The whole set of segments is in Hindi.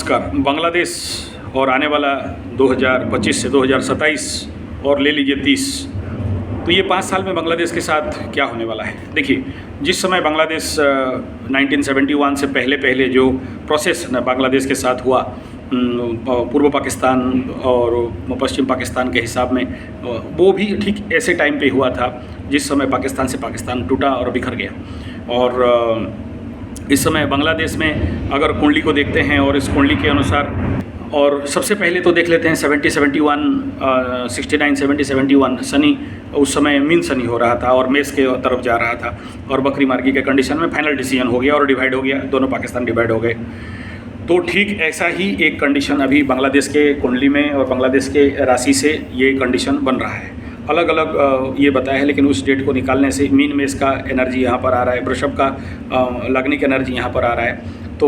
नमस्कार। बांग्लादेश और आने वाला 2025 से 2027 और ले लीजिए 30, तो ये 5 साल में बांग्लादेश के साथ क्या होने वाला है। देखिए, जिस समय बांग्लादेश 1971 से पहले जो प्रोसेस बांग्लादेश के साथ हुआ, पूर्व पाकिस्तान और पश्चिम पाकिस्तान के हिसाब में, वो भी ठीक ऐसे टाइम पे हुआ था जिस समय पाकिस्तान से पाकिस्तान टूटा और बिखर गया। और इस समय बांग्लादेश में अगर कुंडली को देखते हैं और इस कुंडली के अनुसार, और सबसे पहले तो देख लेते हैं 70-71 शनि उस समय मीन शनि हो रहा था और मेष के तरफ जा रहा था और बकरी मार्गी के कंडीशन में फाइनल डिसीजन हो गया और डिवाइड हो गया, दोनों पाकिस्तान डिवाइड हो गए। तो ठीक ऐसा ही एक कंडीशन अभी बांग्लादेश के कुंडली में और बांग्लादेश के राशि से ये कंडीशन बन रहा है। अलग अलग ये बताया है, लेकिन उस डेट को निकालने से मीन मेष का एनर्जी यहाँ पर आ रहा है, वृषभ का लग्निक एनर्जी यहाँ पर आ रहा है। तो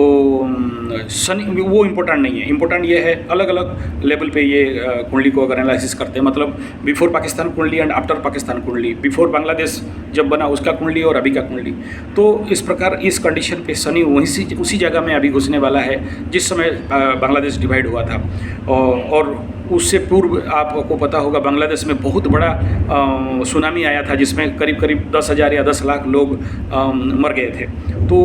शनि वो इम्पोर्टेंट नहीं है, इम्पोर्टेंट ये है अलग अलग लेवल पे ये कुंडली को अगर एनालिसिस करते हैं, मतलब बिफोर पाकिस्तान कुंडली एंड आफ्टर पाकिस्तान कुंडली, बिफोर बांग्लादेश जब बना उसका कुंडली और अभी का कुंडली। तो इस प्रकार इस कंडीशन पे शनि वहीं उसी जगह में अभी घुसने वाला है जिस समय बांग्लादेश डिवाइड हुआ था। और उससे पूर्व आपको पता होगा बांग्लादेश में बहुत बड़ा सुनामी आया था जिसमें करीब 10,000 या 10 लाख लोग मर गए थे। तो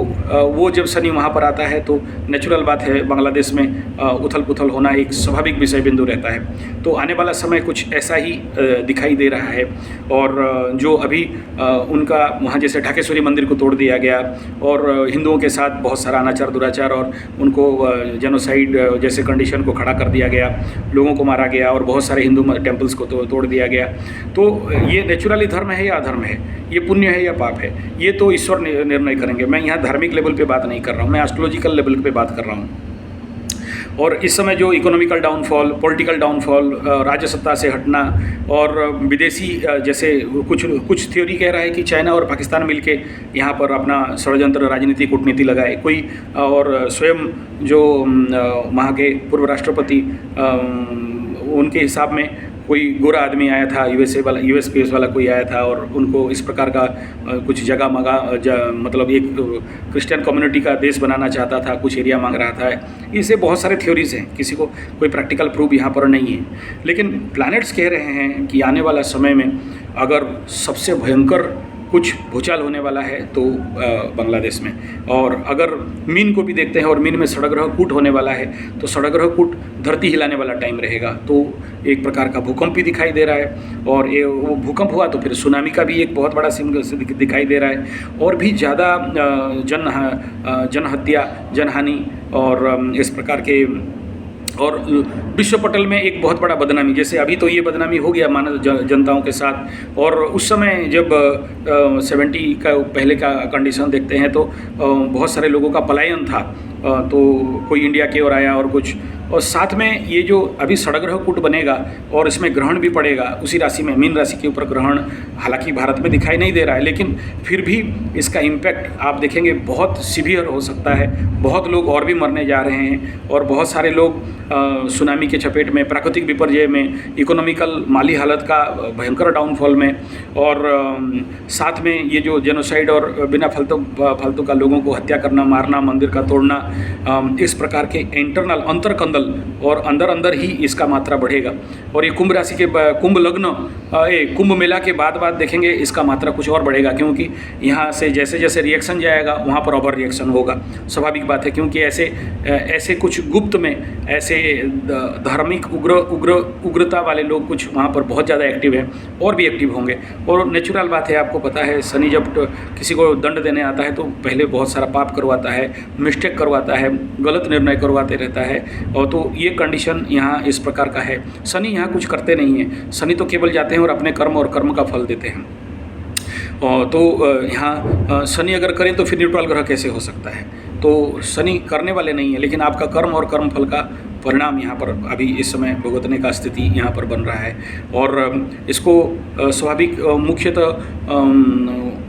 वो जब शनि वहाँ पर आता है तो नेचुरल बात है, बांग्लादेश में उथल पुथल होना एक स्वाभाविक विषय बिंदु रहता है। तो आने वाला समय कुछ ऐसा ही दिखाई दे रहा है। और जो अभी उनका वहाँ जैसे ढाकेश्वरी मंदिर को तोड़ दिया गया और हिंदुओं के साथ बहुत सारा अनाचार दुराचार और उनको जेनोसाइड जैसे कंडीशन को खड़ा कर दिया गया, लोगों को मारा गया और बहुत सारे हिंदू टेम्पल्स को तोड़ दिया गया। तो ये नेचुरली धर्म है या अधर्म है, ये पुण्य है या पाप है, ये तो ईश्वर निर्णय करेंगे। मैं यहाँ धार्मिक लेवल पे बात नहीं कर रहा हूँ, मैं एस्ट्रोलॉजिकल लेवल पे बात कर रहा हूँ। और इस समय जो इकोनॉमिकल डाउनफॉल, पॉलिटिकल डाउनफॉल, राज्य सत्ता से हटना और विदेशी जैसे कुछ थ्योरी कह रहा है कि चाइना और पाकिस्तान मिलके यहाँ पर अपना षड्यंत्र राजनीति कूटनीति लगाए कोई, और स्वयं जो वहाँ के पूर्व राष्ट्रपति उनके हिसाब में कोई गोरा आदमी आया था, यूएस वाला कोई आया था और उनको इस प्रकार का कुछ जगह मतलब एक क्रिश्चियन कम्युनिटी का देश बनाना चाहता था, कुछ एरिया मांग रहा था। इसे बहुत सारे थ्योरीज हैं, किसी को कोई प्रैक्टिकल प्रूफ यहाँ पर नहीं है। लेकिन प्लैनेट्स कह रहे हैं कि आने वाला समय में अगर सबसे भयंकर कुछ भूचाल होने वाला है तो बांग्लादेश में। और अगर मीन को भी देखते हैं और मीन में षड्ग्रह कूट होने वाला है तो षड्ग्रह कूट धरती हिलाने वाला टाइम रहेगा। तो एक प्रकार का भूकंप भी दिखाई दे रहा है और ये वो भूकंप हुआ तो फिर सुनामी का भी एक बहुत बड़ा सिम्बल दिखाई दे रहा है और भी ज़्यादा जनहत्या, जनहानि और इस प्रकार के, और विश्व पटल में एक बहुत बड़ा बदनामी, जैसे अभी तो ये बदनामी हो गया मानव जनताओं के साथ। और उस समय जब 70 का पहले का कंडीशन देखते हैं तो बहुत सारे लोगों का पलायन था, तो कोई इंडिया की ओर आया और कुछ, और साथ में ये जो अभी षड्ग्रह कूट बनेगा और इसमें ग्रहण भी पड़ेगा उसी राशि में, मीन राशि के ऊपर ग्रहण हालांकि भारत में दिखाई नहीं दे रहा है, लेकिन फिर भी इसका इम्पैक्ट आप देखेंगे बहुत सीवियर हो सकता है। बहुत लोग और भी मरने जा रहे हैं और बहुत सारे लोग सुनामी के चपेट में, प्राकृतिक विपर्यय में, इकोनॉमिकल माली हालत का भयंकर डाउनफॉल में, और साथ में ये जो जेनोसाइड और बिना फालतू का लोगों को हत्या करना, मारना, मंदिर का तोड़ना, इस प्रकार के इंटरनल अंतर्कंदल और अंदर ही इसका मात्रा बढ़ेगा। और ये कुंभ राशि के कुंभ लग्न, कुंभ मेला के बाद देखेंगे इसका मात्रा कुछ और बढ़ेगा, क्योंकि यहाँ से जैसे जैसे रिएक्शन जाएगा वहाँ पर ओवर रिएक्शन होगा। स्वाभाविक बात है, क्योंकि ऐसे कुछ गुप्त में ऐसे धार्मिक उग्रता वाले लोग कुछ वहाँ पर बहुत ज़्यादा एक्टिव हैं और भी एक्टिव होंगे। और नेचुरल बात है, आपको पता है शनि जब किसी को दंड देने आता है तो पहले बहुत सारा पाप करवाता है, मिस्टेक करवाता है, गलत निर्णय करवाते रहता है। और तो ये कंडीशन यहाँ इस प्रकार का है। शनि यहाँ कुछ करते नहीं हैं, शनि तो केवल जाते हैं और अपने कर्म और कर्म का फल देते हैं। तो यहाँ शनि अगर करें तो फिर न्यूट्रल ग्रह कैसे हो सकता है। तो शनि करने वाले नहीं है, लेकिन आपका कर्म और कर्म फल का परिणाम यहाँ पर अभी इस समय भुगतने का स्थिति यहाँ पर बन रहा है। और इसको स्वाभाविक मुख्यतः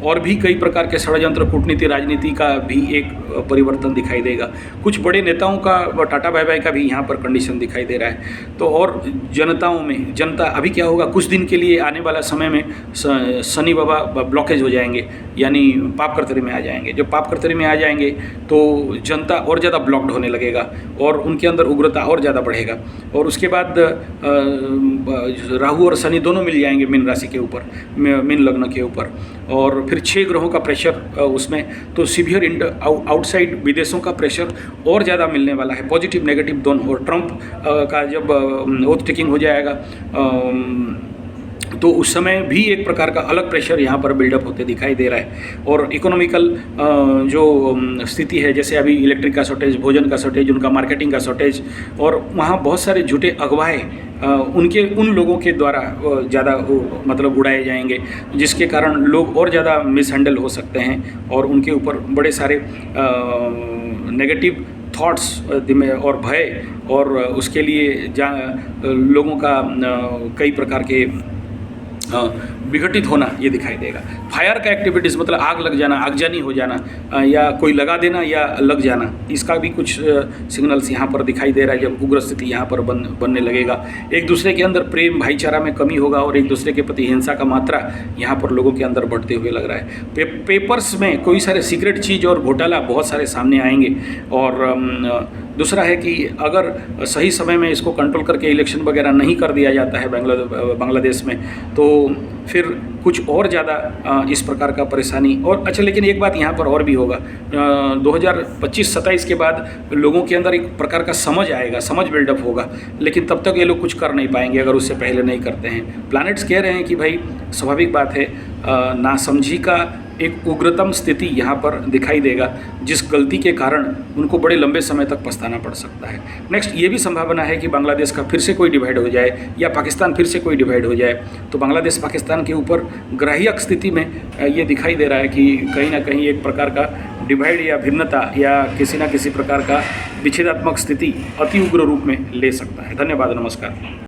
और भी कई प्रकार के षड्यंत्र, कूटनीति, राजनीति का भी एक परिवर्तन दिखाई देगा। कुछ बड़े नेताओं का, टाटा बाय बाय का भी यहाँ पर कंडीशन दिखाई दे रहा है। तो और जनताओं में, जनता अभी क्या होगा, कुछ दिन के लिए आने वाला समय में शनि बाबा ब्लॉकेज हो जाएंगे, यानी पाप कर्तरी में आ जाएंगे। जब पाप कर्तरी में आ जाएंगे तो जनता और ज़्यादा ब्लॉक्ड होने लगेगा और उनके अंदर उग्रता और ज़्यादा बढ़ेगा। और उसके बाद राहु और शनि दोनों मिल जाएंगे मीन राशि के ऊपर, मीन लग्न के ऊपर, और फिर 6 ग्रहों का प्रेशर उसमें, तो सीवियर आउटसाइड विदेशों का प्रेशर और ज़्यादा मिलने वाला है, पॉजिटिव नेगेटिव दोनों। और ट्रंप का जब ओथ टेकिंग हो जाएगा तो उस समय भी एक प्रकार का अलग प्रेशर यहाँ पर बिल्डअप होते दिखाई दे रहा है। और इकोनॉमिकल जो स्थिति है, जैसे अभी इलेक्ट्रिक का शॉर्टेज, भोजन का शॉर्टेज, उनका मार्केटिंग का शॉर्टेज, और वहाँ बहुत सारे झूठे अगवाए उन लोगों के द्वारा ज़्यादा मतलब उड़ाए जाएंगे, जिसके कारण लोग और ज़्यादा मिसहैंडल हो सकते हैं और उनके ऊपर बड़े सारे नेगेटिव थॉट्स और भय, और उसके लिए लोगों का कई प्रकार के विघटित होना ये दिखाई देगा। फायर का एक्टिविटीज़ मतलब आग लग जाना, आगजनी हो जाना, या कोई लगा देना या लग जाना, इसका भी कुछ सिग्नल्स यहाँ पर दिखाई दे रहा है। जब उग्र स्थिति यहाँ पर बनने लगेगा, एक दूसरे के अंदर प्रेम भाईचारा में कमी होगा और एक दूसरे के प्रति हिंसा का मात्रा यहाँ पर लोगों के अंदर बढ़ते हुए लग रहा है। पेपर्स में कोई सारे सीक्रेट चीज़ और घोटाला बहुत सारे सामने आएंगे। और दूसरा है कि अगर सही समय में इसको कंट्रोल करके इलेक्शन वगैरह नहीं कर दिया जाता है बांग्लादेश में, तो फिर कुछ और ज़्यादा इस प्रकार का परेशानी। और अच्छा, लेकिन एक बात यहाँ पर और भी होगा, 2025-27 के बाद लोगों के अंदर एक प्रकार का समझ आएगा, समझ बिल्डअप होगा, लेकिन तब तक ये लोग कुछ कर नहीं पाएंगे अगर उससे पहले नहीं करते हैं। प्लैनेट्स कह रहे हैं कि भाई स्वाभाविक बात है, नासमझी का एक उग्रतम स्थिति यहाँ पर दिखाई देगा, जिस गलती के कारण उनको बड़े लंबे समय तक पछताना पड़ सकता है। नेक्स्ट, ये भी संभावना है कि बांग्लादेश का फिर से कोई डिवाइड हो जाए या पाकिस्तान फिर से कोई डिवाइड हो जाए। तो बांग्लादेश पाकिस्तान के ऊपर ग्राह्यक स्थिति में ये दिखाई दे रहा है कि कहीं ना कहीं एक प्रकार का डिवाइड या भिन्नता या किसी न किसी प्रकार का विच्छेदात्मक स्थिति अति उग्र रूप में ले सकता है। धन्यवाद, नमस्कार।